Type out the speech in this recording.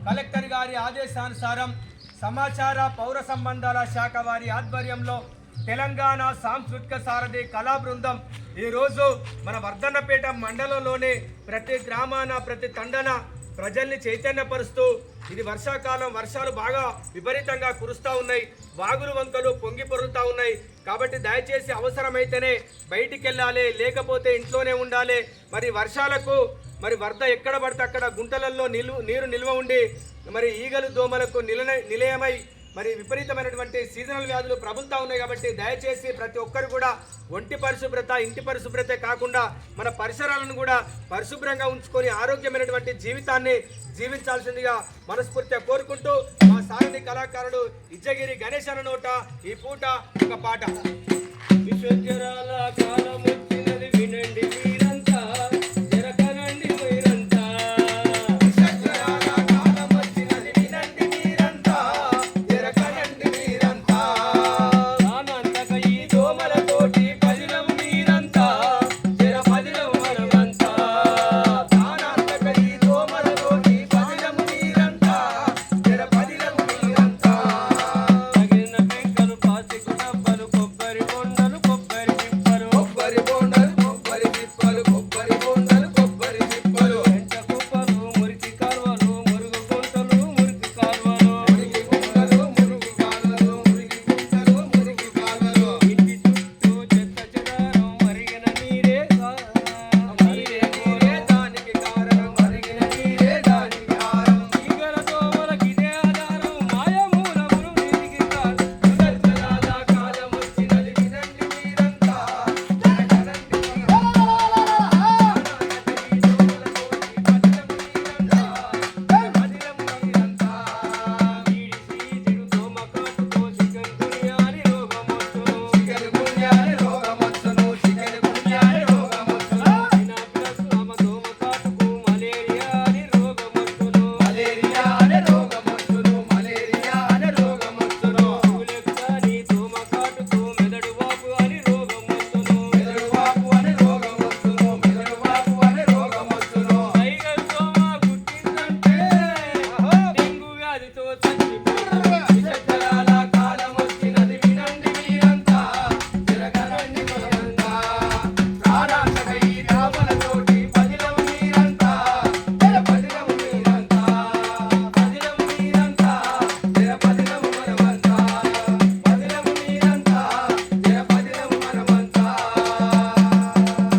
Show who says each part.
Speaker 1: Collector గారి ఆదేశానుసారం సమాచార పౌర సంబంధాల శాఖ వారి ఆధ్వర్యంలో తెలంగాణ సాంస్కృతిక సారథి కళా బృందం ఈరోజు మన వర్ధన్నపేట మండలంలోనే ప్రతి గ్రామాన ప్రతి తండన ప్రజల్ని చైతన్యపరుస్తూ ఇది వర్షాకాలం, వర్షాలు బాగా విపరీతంగా కురుస్తూ ఉన్నాయి, వాగులు వంకలు పొంగి పొరులుతూ ఉన్నాయి. కాబట్టి దయచేసి అవసరమైతేనే బయటికి వెళ్ళాలి, లేకపోతే ఇంట్లోనే ఉండాలి. మరి వర్షాలకు మరి వరద ఎక్కడ పడితే అక్కడ గుంటలలో నీరు నిల్వ ఉండి మరి ఈగలు దోమలకు నిలయమై మరి విపరీతమైనటువంటి సీజనల్ వ్యాధులు ప్రబలుతూ ఉన్నాయి. కాబట్టి దయచేసి ప్రతి ఒక్కరు కూడా ఒంటి పరిశుభ్రత, ఇంటి పరిశుభ్రతే కాకుండా మన పరిసరాలను కూడా పరిశుభ్రంగా ఉంచుకొని ఆరోగ్యమైనటువంటి జీవితాన్ని జీవించాల్సిందిగా మనస్ఫూర్తిగా కోరుకుంటూ మా సారథి కళాకారుడు ఇజ్జగిరి గణేశ్ అన్న నోట ఈ పూట ఒక పాట. విశ్వజ్వరాల కాలం వచ్చినది వినండి.